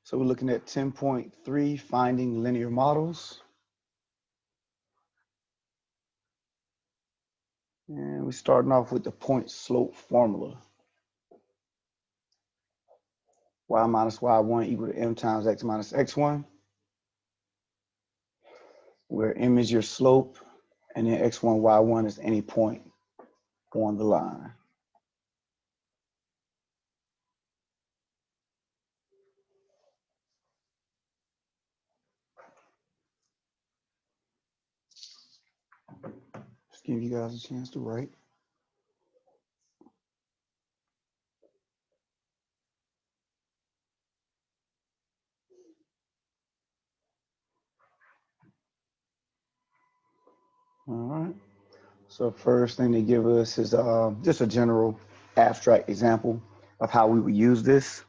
So we're looking at 10.3, finding linear models. And we're starting off with the point slope formula. Y minus y1 equal to m times x minus x1, where m is your slope, and then x1, y1 is any point on the line. Just give you guys a chance to write. All right. So first thing they give us is just a general abstract example of how we would use this.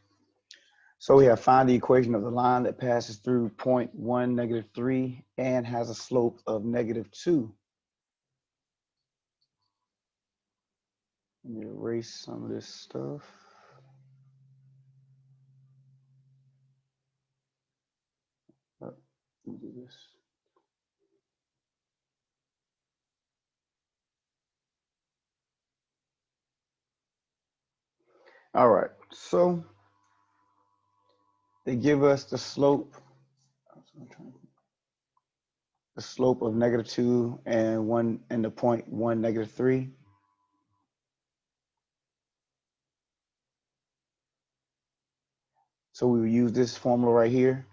So we have find the equation of the line that passes through point 1, -3, and has a slope of -2. Let me erase some of this stuff. Let me do this. All right, so they give us the slope of -2 and 1 and the point 1, -3. So we will use this formula right here.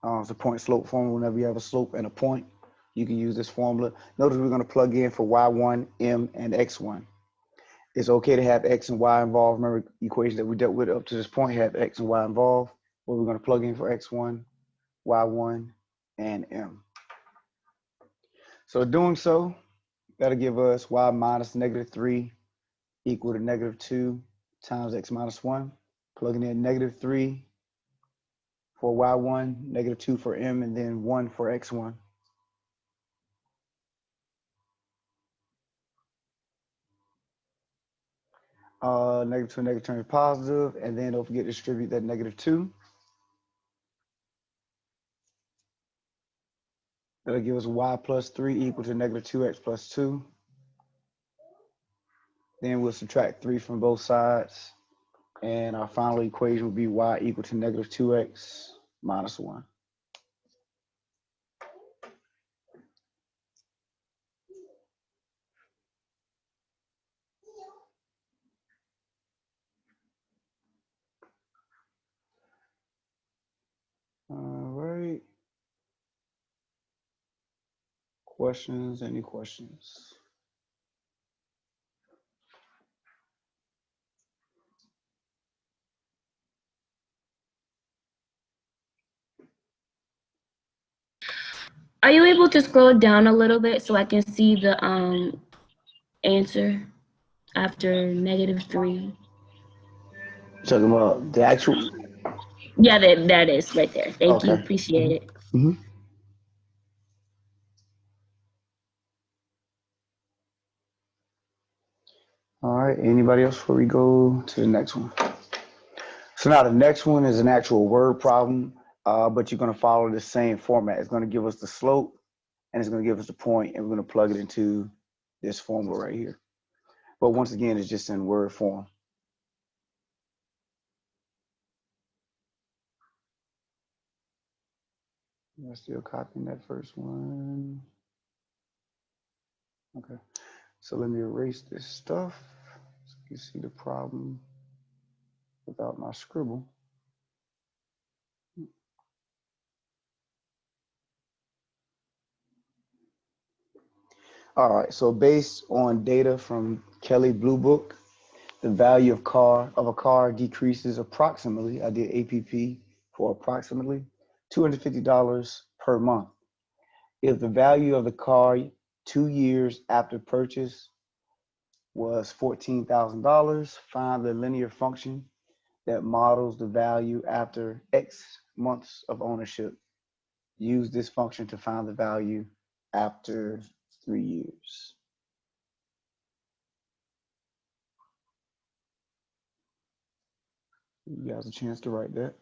It's a point slope formula. Whenever you have a slope and a point, you can use this formula. Notice we're going to plug in for y1, m, and x1. It's okay to have x and y involved. Remember, equations that we dealt with up to this point have x and y involved. But we're going to plug in for x1, y1, and m. So doing so, that'll give us y minus -3 equal to -2 times x minus 1. Plugging in -3 for y1, -2 for m, and then 1 for x1. Negative to negative turns positive, and then don't forget to distribute that -2. That'll give us y plus 3 equal to -2x plus 2. Then we'll subtract 3 from both sides, and our final equation will be y equal to -2x minus 1. All right. Questions? Any questions? Are you able to scroll down a little bit so I can see the answer after -3? Talking about the actual. Yeah, that is right there. Thank you. Okay. Appreciate it. Mm-hmm. All right. Anybody else before we go to the next one? So now the next one is an actual word problem, but you're going to follow the same format. It's going to give us the slope, and it's going to give us the point, and we're going to plug it into this formula right here. But once again, it's just in word form. I'm still copying that first one. Okay, so let me erase this stuff so you can see the problem without my scribble. All right, so based on data from Kelly Blue Book, the value of a car decreases approximately, I did APP for approximately $250 per month. If the value of the car 2 years after purchase was $14,000, find the linear function that models the value after X months of ownership. Use this function to find the value after 3 years. You guys a chance to write that.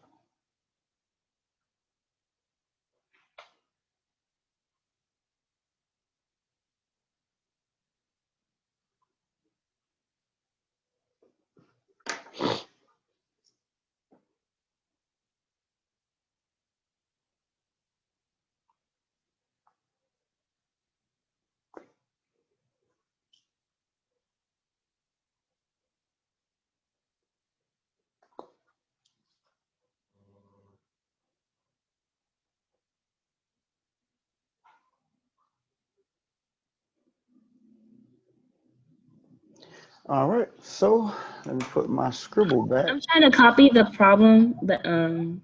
All right, so let me put my scribble back. I'm trying to copy the problem, but I'm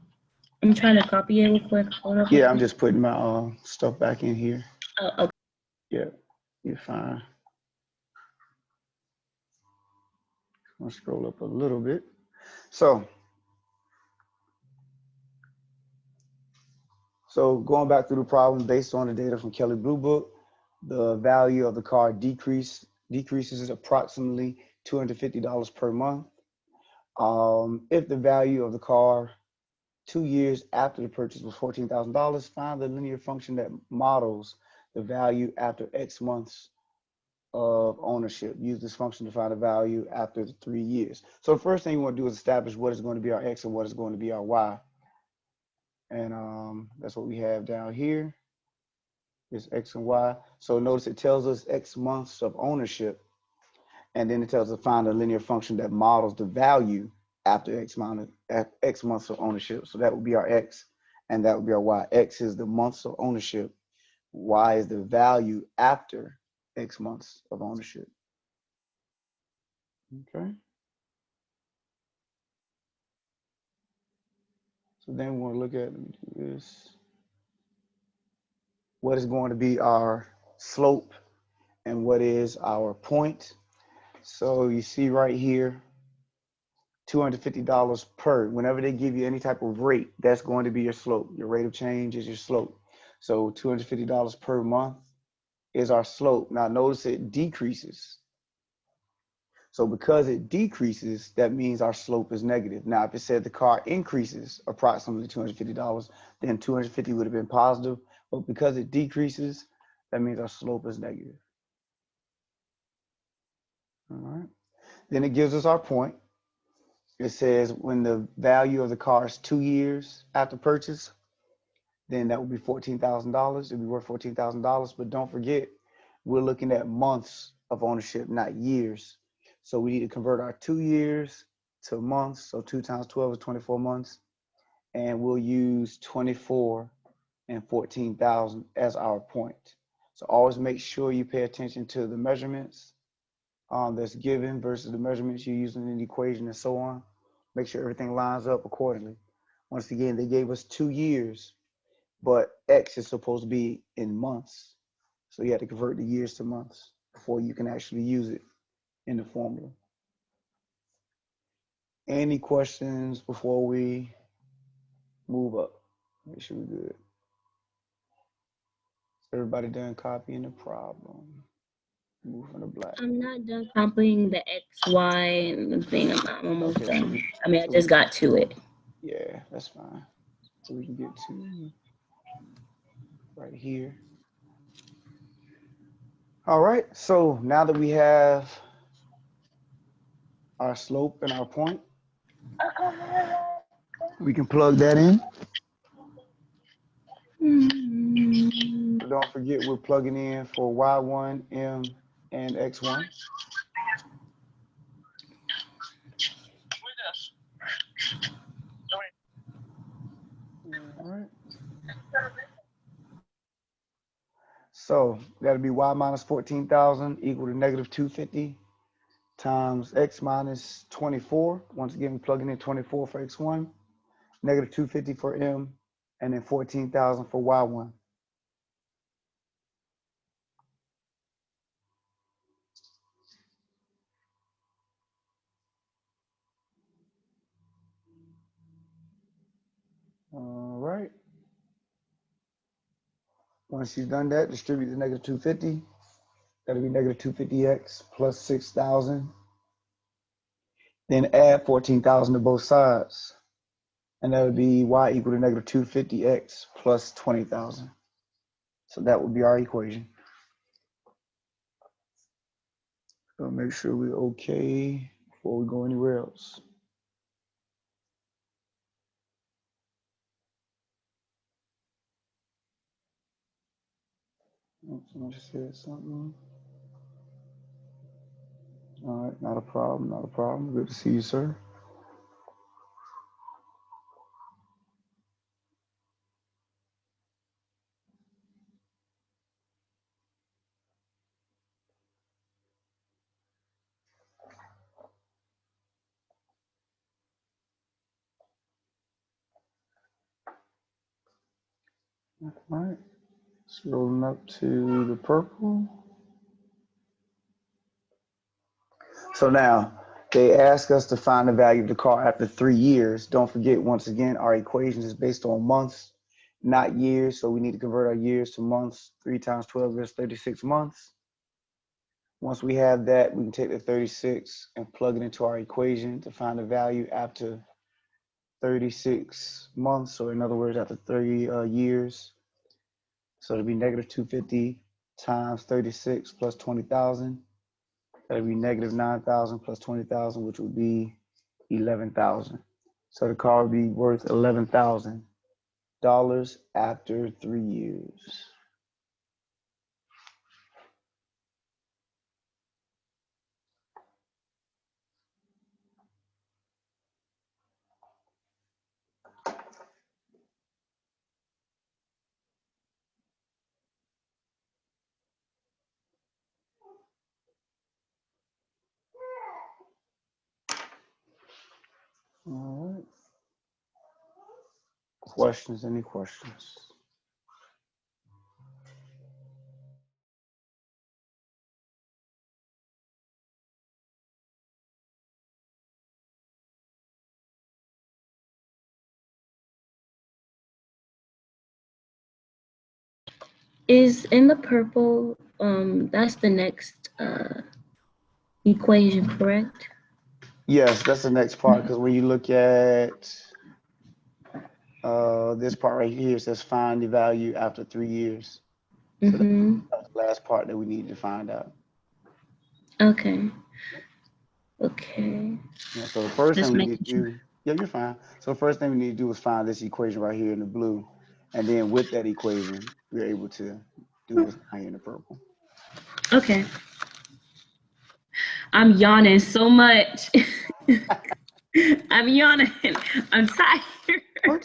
trying to copy it real quick. Hold up. Yeah, I'm just putting my stuff back in here. Oh, okay. Yeah, you're fine. I'll scroll up a little bit. So going back through the problem, based on the data from Kelley Blue Book, the value of the car decreases approximately $250 per month. If the value of the car 2 years after the purchase was $14,000, find the linear function that models the value after X months of ownership. Use this function to find the value after the 3 years. So the first thing you want to do is establish what is going to be our X and what is going to be our Y. And that's what we have down here is X and Y. So notice it tells us X months of ownership, and then it tells us to find a linear function that models the value after X months of ownership. So that would be our X, and that would be our Y. X is the months of ownership. Y is the value after X months of ownership. Okay. So then we want to look at, let me do this, what is going to be our slope and what is our point. So you see right here, $250 per, whenever they give you any type of rate, that's going to be your slope. Your rate of change is your slope. So $250 per month is our slope. Now notice it decreases. So because it decreases, that means our slope is negative. Now, if it said the car increases approximately $250, then 250 would have been positive. But because it decreases, that means our slope is negative. All right. Then it gives us our point. It says when the value of the car is 2 years after purchase, then that would be $14,000. It'd be worth $14,000. But don't forget, we're looking at months of ownership, not years. So we need to convert our 2 years to months. So 2 times 12 is 24 months. And we'll use 24 and 14,000 as our point. So always make sure you pay attention to the measurements that's given versus the measurements you're using in the equation and so on. Make sure everything lines up accordingly. Once again, they gave us 2 years, but X is supposed to be in months. So you have to convert the years to months before you can actually use it in the formula. Any questions before we move up? Make sure we're good. Everybody done copying the problem. Move from the black. I'm not done copying the X, Y, and the thing. I'm almost Okay, done. I mean, I just got to it. Yeah, that's fine. So we can get to right here. All right, so now that we have our slope and our point, we can plug that in. So don't forget we're plugging in for Y1, M, and X1. All right. So that'll be Y minus 14,000 equal to negative 250 times X minus 24. Once again, we're plugging in 24 for X1, negative 250 for M, and then 14,000 for Y1. All right. Once you've done that, distribute the negative 250. That'll be negative 250x plus 6,000. Then add 14,000 to both sides. And that would be y equal to negative 250x plus 20,000. So that would be our equation. So make sure we're okay before we go anywhere else. Someone just said something. All right, not a problem, not a problem. Good to see you, sir. All right, scrolling up to the purple. So now they ask us to find the value of the car after 3 years. Don't forget, once again, our equation is based on months, not years. So we need to convert our years to months. 3 times 12 is 36 months. Once we have that, we can take the 36 and plug it into our equation to find the value after 36 months. So in other words, after 30 years. So it'll be negative 250 times 36 plus 20,000. That'd be negative 9,000 plus 20,000, which would be 11,000. So the car would be worth $11,000 after 3 years. All right. Questions? Any questions? Is in the purple, that's the next equation, correct? Yes, that's the next part. Because when you look at this part right here, it says find the value after 3 years. So Mm-hmm. that's the last part that we need to find out. Okay. Okay. Yeah, so the first thing Just we need making to sure. do, yeah, you're fine. So the first thing we need to do is find this equation right here in the blue. And then with that equation, we're able to do what's down here in the purple. Okay. I'm yawning so much. I'm yawning. I'm tired.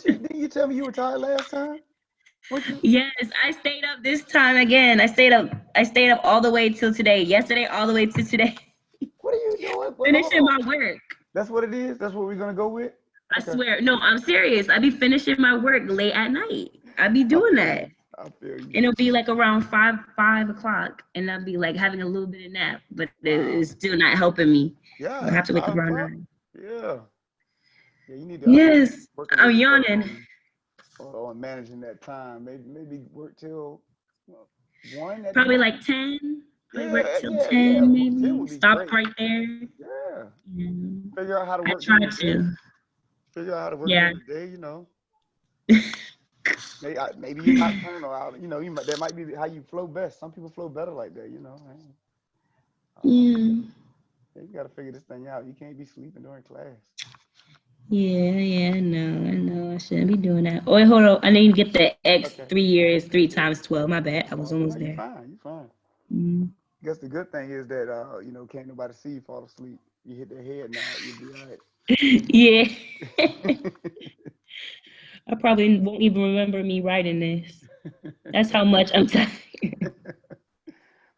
Didn't you tell me you were tired last time? Weren't you? Yes, I stayed up this time again. I stayed up all the way till today. Yesterday all the way to today. What are you doing? Wait, hold Finishing on. my work. That's what it is? That's what we're gonna go with? I Okay. swear. No, I'm serious. I be finishing my work late at night. I be I doing feel that. you. I feel you. And it'll be like around five o'clock, and I'll be like having a little bit of nap, but Wow. it's still not helping me. I Yeah, have to wake up 5 around o'clock. 9. Yeah. Yeah, you need to Yes, work a I'm little bit better yawning. on managing that time. Maybe work till 1 at the Probably most. like 10. Probably work Yeah, till yeah, yeah. 10 10 maybe. would be Stop great. right there. Yeah. Yeah. Figure out how to I work try during the day. to. Figure out how to work Yeah. during the day. Maybe you're nocturnal out. That might be how you flow best. Some people flow better like that. Yeah. You got to figure this thing out. You can't be sleeping during class. Yeah, I know. I shouldn't be doing that. Oh, wait, hold on. I need to get the X Okay. 3 years, 3 times 12. My bad. I was Oh, no, almost you're there. fine. You're fine. Mm. I guess the good thing is that can't nobody see you fall asleep. You hit the head nod, you'll be all Yeah. right. I probably won't even remember me writing this. That's how much I'm tired.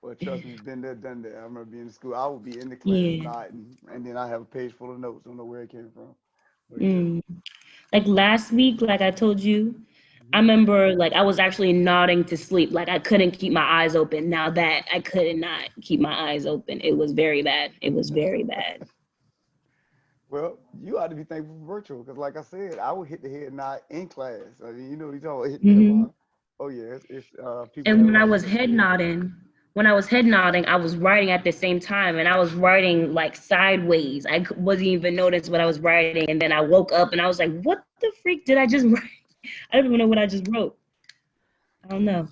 Well, trust me, been there, done that. I remember being in school. I would be in the class Yeah. nodding, and then I have a page full of notes. Don't know where it came from, but yeah. Mm. Like last week, like I told you, I Mhm. remember like I was actually nodding to sleep. Like I couldn't keep my eyes open. Now that I could not keep my eyes open. It was very bad. It was very bad. Well, you ought to be thankful for virtual, because like I said, I would hit the head nod in class. I mean, you know what you're talking about, hitting that Hmm. while. Oh yeah, it's people And have a lot more skill. when I was head nodding, I was writing at the same time, and I was writing like sideways. Wasn't even notice what I was writing, and then I woke up and I was like, "What the freak did I just write? I don't even know what I just wrote. I don't know.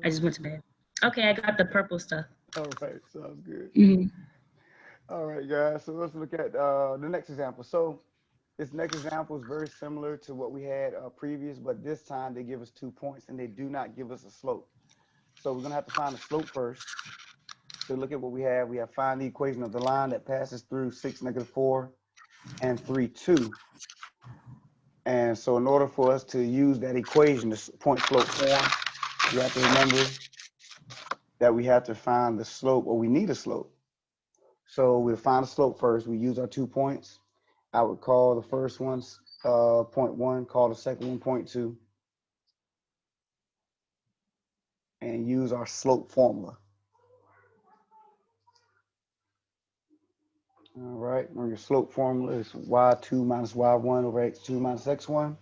I just went to bed." Okay, I got the purple stuff. All right, sounds good. Hmm. All right, guys. So let's look at the next example. So this next example is very similar to what we had previous, but this time they give us 2 points and they do not give us a slope. So we're gonna have to find the slope first. So look at what we have. We have find the equation of the line that passes through 6, -4, and 3, 2. And so in order for us to use that equation, this point slope form, we have to remember that we have to find the slope, or we need a slope. So we'll find the slope first. We use our 2 points. I would call the first one point 1, call the second one point 2. and use our slope formula. All right, on your slope formula is y2 minus y1 over x2 minus x1.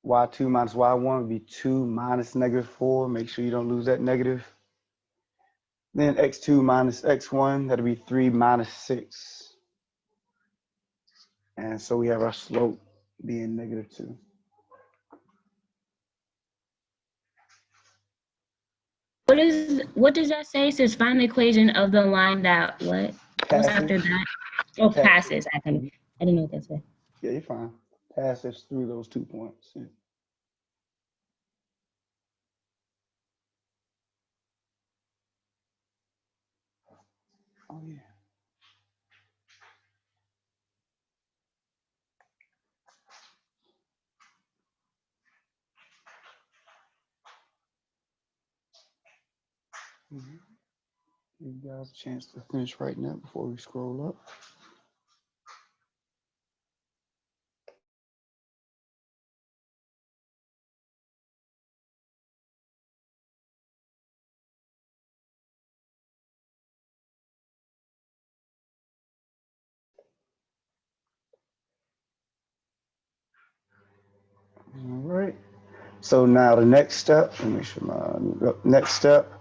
Y2 minus y1 would be 2 minus -4. Make sure you don't lose that negative. Then x2 minus x1, that'll be 3 minus 6. And so we have our slope being -2. What does that say? It says find the equation of the line that what? What's after Passes. that? Oh, passes. I Mhm. didn't know what that said. Yeah, you're fine. Passes through those 2 points. Yeah. Oh, yeah. Mhm. Give you guys a chance to finish writing that before we scroll up. All right. So now the next step, let me make sure my next step,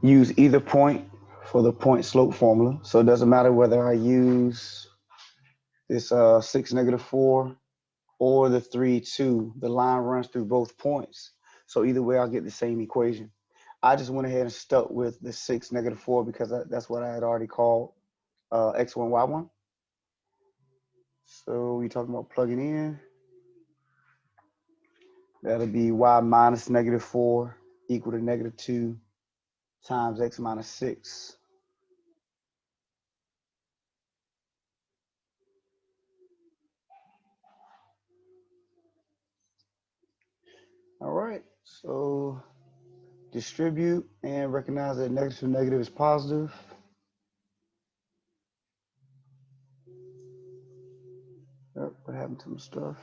use either point for the point slope formula. So it doesn't matter whether I use this 6, -4 or the 3, 2. The line runs through both points. So either way, I'll get the same equation. I just went ahead and stuck with the 6, -4 because that's what I had already called x1, y1. So we're talking about plugging in. That'll be y minus -4 equal to -2 times x minus 6. All right, so distribute and recognize that negative to negative is positive. Yep, what happened to my stuff?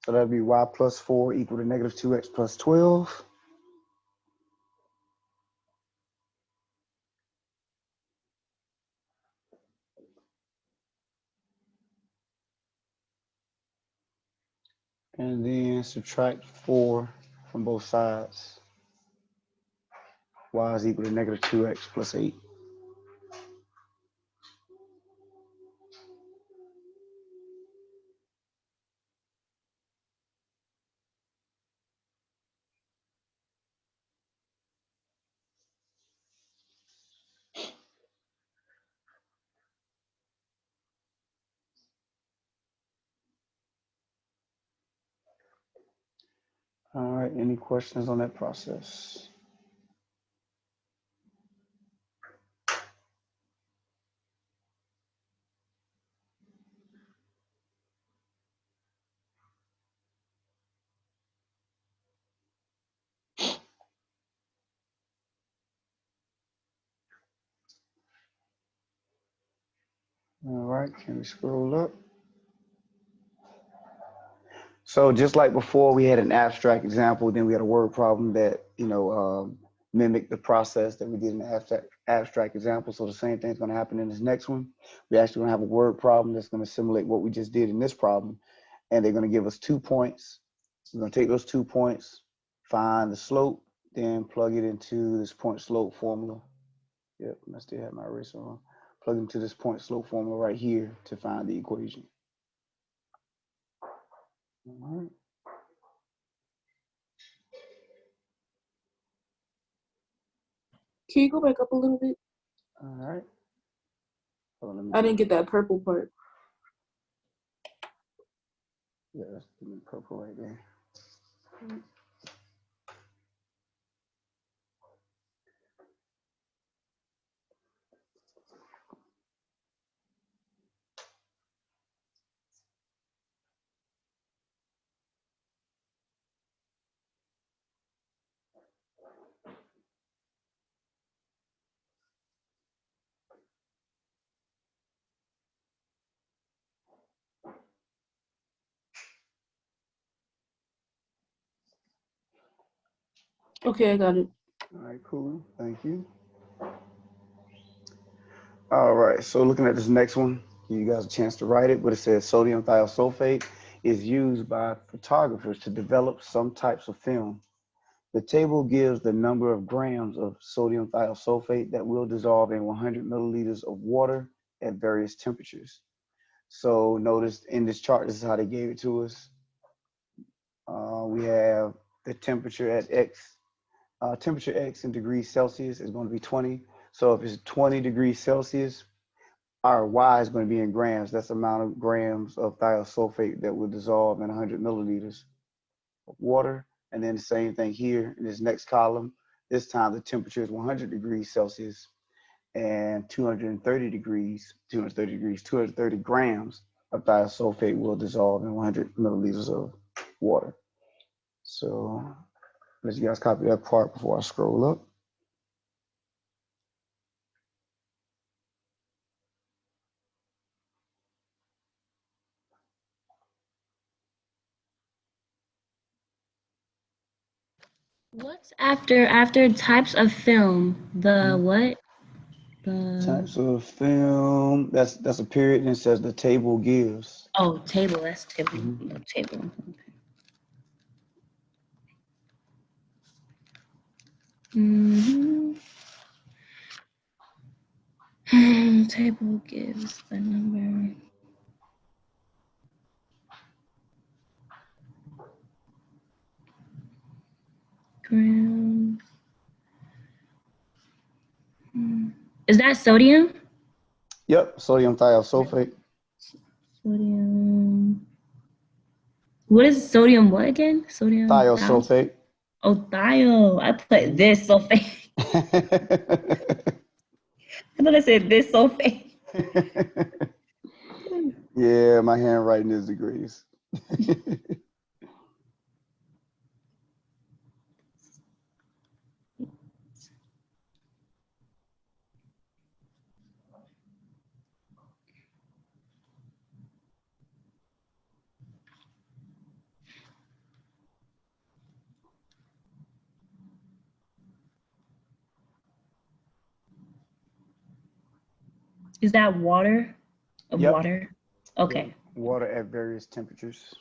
So that'd be y plus 4 equal to -2x plus 12. And then subtract 4 from both sides. Y is equal to -2x plus 8. All right, any questions on that process? All right, can we scroll up? So just like before, we had an abstract example, then we had a word problem that mimicked the process that we did in the abstract example. So the same thing's going to happen in this next one. We're actually going to have a word problem that's going to simulate what we just did in this problem, and they're going to give us 2 points. We're going to take those 2 points, find the slope, then plug it into this point slope formula. Yep, I still have my eraser on. Plug into this point slope formula right here to find the equation. All right. Can you go back up a little bit? All right. I didn't get that purple part. Yeah, that's the purple right there. Okay, I got it. All right, cool. Thank you. All right, so looking at this next one, give you guys a chance to write it, but it says sodium thiosulfate is used by photographers to develop some types of film. The table gives the number of grams of sodium thiosulfate that will dissolve in 100 milliliters of water at various temperatures. So notice in this chart, this is how they gave it to us. We have the temperature at X. Temperature X in degrees Celsius is going to be 20. So if it's 20 degrees Celsius, our Y is going to be in grams. That's the amount of grams of thiosulfate that will dissolve in 100 milliliters of water. And then the same thing here in this next column. This time the temperature is 100 degrees Celsius and 230 grams of thiosulfate will dissolve in 100 milliliters of water. So let you guys copy that part before I scroll up. What's after types of film? The what? The Types of film. That's a period, and it says the table gives. oh table. That's table. Mm-hmm. No, table. Mm-hmm. Table gives the number. Grams. Is that sodium? Yep, sodium thiosulfate. Sodium. What is sodium? What again? Sodium. Thiosulfate. Oh, thio. I put this sulfate. I thought I said this sulfate. Yeah, my handwriting is degrees. Is that water? Of Yep. water? Okay. Yep. Water at various temperatures.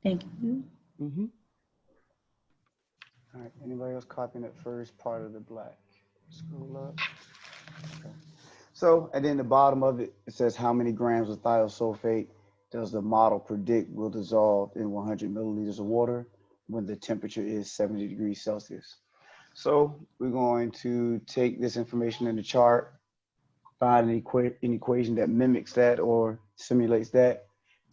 Thank you. Mm-hmm. All right. Anybody else copying that first part of the black? Scroll up. Okay. So, and then the bottom of it, it says how many grams of thiosulfate does the model predict will dissolve in 100 milliliters of water when the temperature is 70 degrees Celsius. So we're going to take this information in the chart, find an equation that mimics that or simulates that.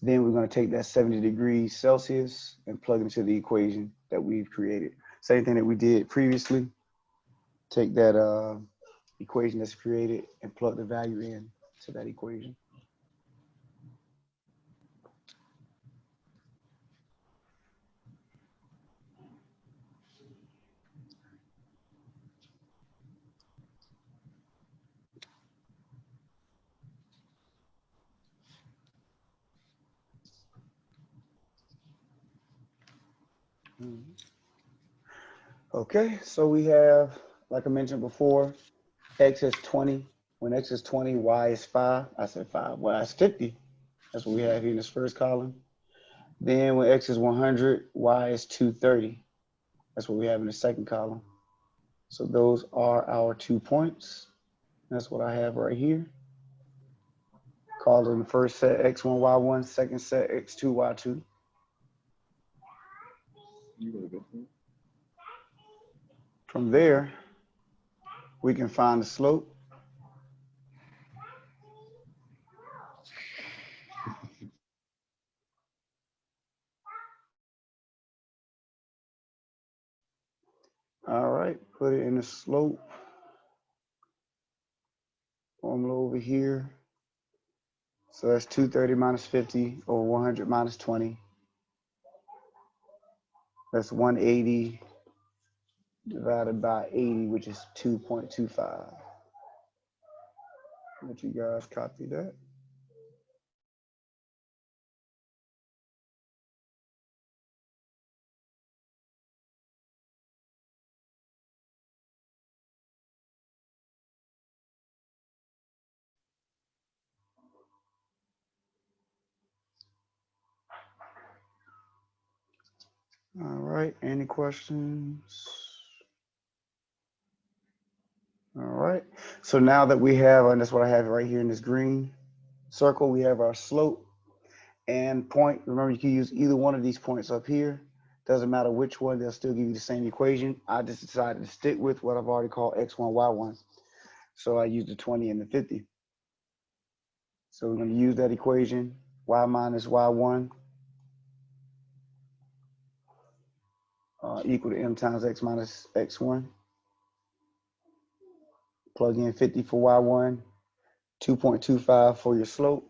Then we're going to take that 70 degrees Celsius and plug it into the equation that we've created. Same thing that we did previously. Take that equation that's created and plug the value in to that equation. Okay, so we have, like I mentioned before, X is 20. When X is 20, Y is 5. I said 5. Y is 50. That's what we have here in this first column. Then when X is 100, Y is 230. That's what we have in the second column. So those are our 2 points. That's what I have right here. Calling the first set X1, Y1, second set X2, Y2. From there, we can find the slope. All right, put it in the slope formula over here. So that's 230 minus 50 over 100 minus 20. That's 180 divided by 80, which is 2.25. Let you guys copy that. All right, any questions? All right, so now that we have, and that's what I have right here in this green circle, we have our slope and point. Remember, you can use either one of these points up here. Doesn't matter which one, they'll still give you the same equation. I just decided to stick with what I've already called x1, y1. So I used the 20 and the 50. So we're going to use that equation, y minus y1 equal to m times x minus x1. Plug in 50 for y1, 2.25 for your slope,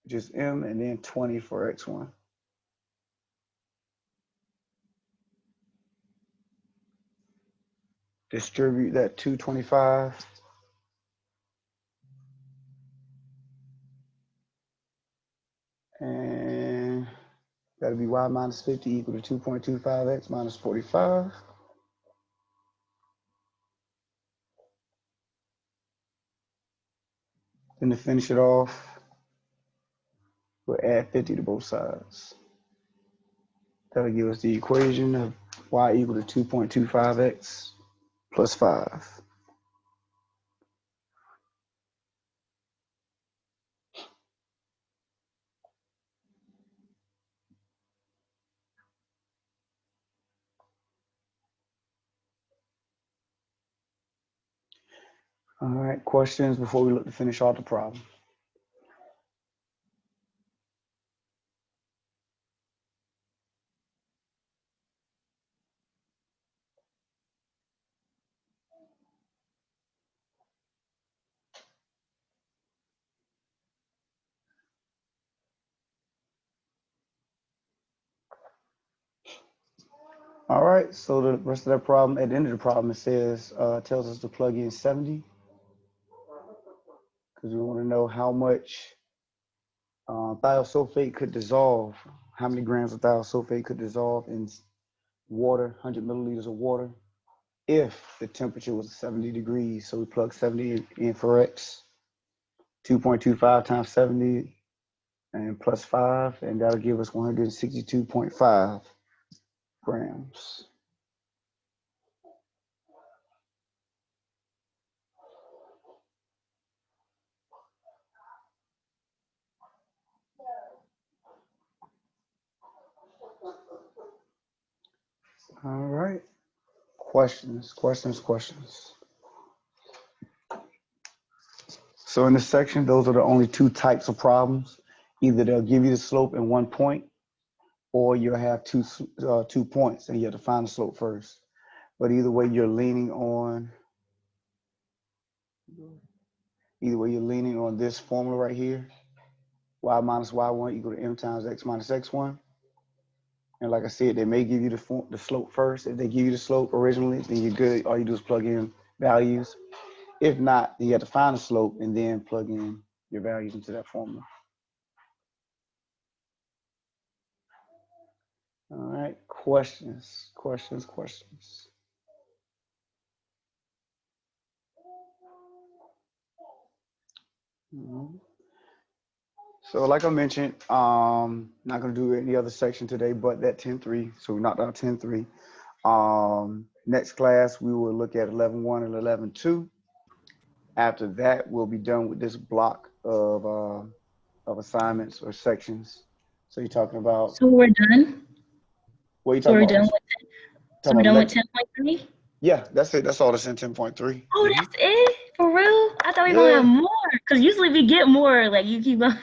just m, and then 20 for x1. Distribute that 225. And that'll be y minus 50 equal to 2.25x minus 45. Then to finish it off, we'll add 50 to both sides. That'll give us the equation of y equal to 2.25x plus 5. All right, questions before we look to finish off the problem? All right, so the rest of that problem, at the end of the problem, it says, tells us to plug in 70, because we want to know how much thiosulfate could dissolve, how many grams of thiosulfate could dissolve in water, 100 milliliters of water, if the temperature was 70 degrees. So we plug 70 in for x, 2.25 times 70 and plus 5, and that'll give us 162.5 grams. All right. Questions. So in this section, those are the only two types of problems. Either they'll give you the slope in 1 point, or you'll have 2 points and you have to find the slope first. But either way, you're leaning on this formula right here, y minus y1 equal to m times x minus x1. And like I said, they may give you the slope first. If they give you the slope originally, then you're good. All you do is plug in values. If not, then you have to find the slope and then plug in your values into that formula. All right, questions. So like I mentioned, not gonna do any other section today, but that 10.3. So we knocked out 10.3. Next class, we will look at 11.1 and 11.2. After that, we'll be done with this block of assignments or sections. So you're talking about. So we're done. What are you So talking we're about? done with it. So we're done with 10.3. Yeah, that's it. That's all that's in 10.3. Oh, that's it for real? I thought we were gonna have more, because usually we get more. Like you keep going.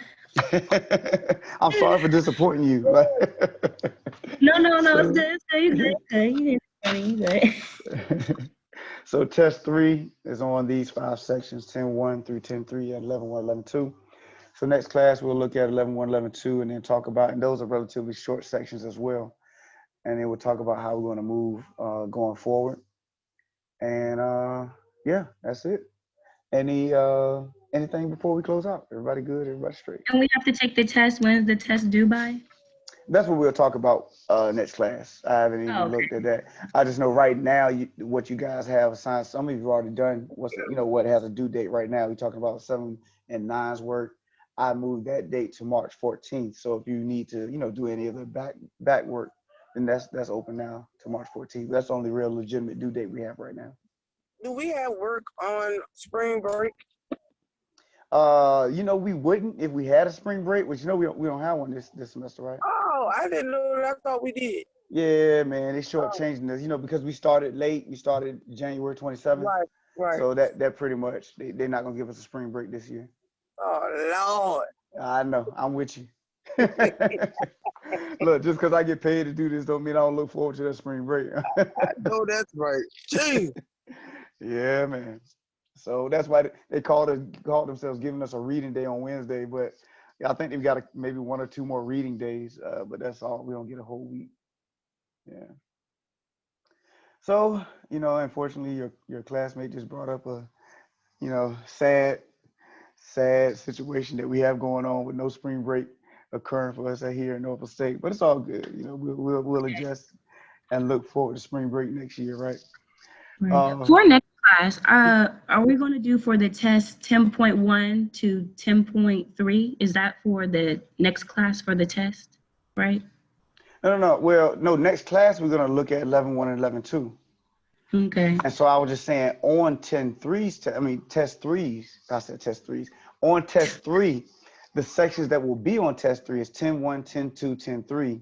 I'm sorry for disappointing you. No, it's good. You good. You good. So test 3 is on these 5 sections, 10.1 through 10.3 and 11.1, 11.2. So next class, we'll look at 11.1, 11.2, and then talk about, and those are relatively short sections as well. And then we'll talk about how we're going to move going forward. And yeah, that's it. Anything before we close out? Everybody good? Everybody straight? And we have to take the test. When's the test due by? That's what we'll talk about next class. I haven't even looked at that. I just know right now what you guys have assigned. Some of you have already done what has a due date right now. We're talking about 7 and 9's work. I moved that date to March 14th. So if you need to do any of the back work, And that's open now to March 14th. That's the only real legitimate due date we have right now. Do we have work on spring break? You know, we wouldn't if we had a spring break, which you know we don't have one this semester, right? Oh, I didn't know that. I thought we did. Yeah, man, they shortchanging us, you know, because we started late. We started January 27th. Right. So that pretty much they're not gonna give us a spring break this year. Oh Lord. I know, I'm with you. Look, just because I get paid to do this don't mean I don't look forward to that spring break. I know that's right. Jeez. Yeah, man. So that's why they called themselves giving us a reading day on Wednesday, but yeah, I think they've got maybe 1 or 2 more reading days, but that's all. We don't get a whole week. Yeah. So, you know, unfortunately, your classmate just brought up a, you know, sad situation that we have going on with no spring break occurring for us here in Norfolk State. But it's all good. You know, we'll adjust and look forward to spring break next year, right? Right. For next class, are we going to do for the test 10.1 to 10.3? Is that for the next class for the test, right? No. Well, no, next class we're going to look at 11.1 and 11.2. Okay. And so I was just saying on test threes, I said test threes. On test 3, the sections that will be on test 3 is 10.1, 10.2, 10.3,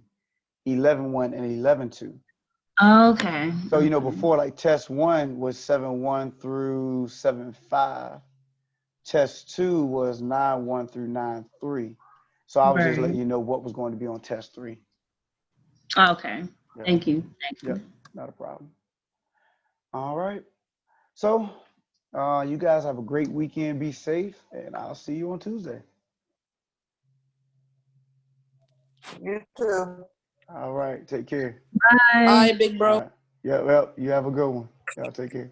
11.1, and 11.2. Okay. So, you know, before, like, test 1 was 7.1 through 7.5. Test 2 was 9.1 through 9.3. So I was just letting you know what was going to be on test 3. Okay. Yeah. Thank you. Yep, not a problem. All right. So you guys have a great weekend. Be safe, and I'll see you on Tuesday. You too. All right. Take care. Bye. All right, big bro. Yeah, well, you have a good one. Y'all take care.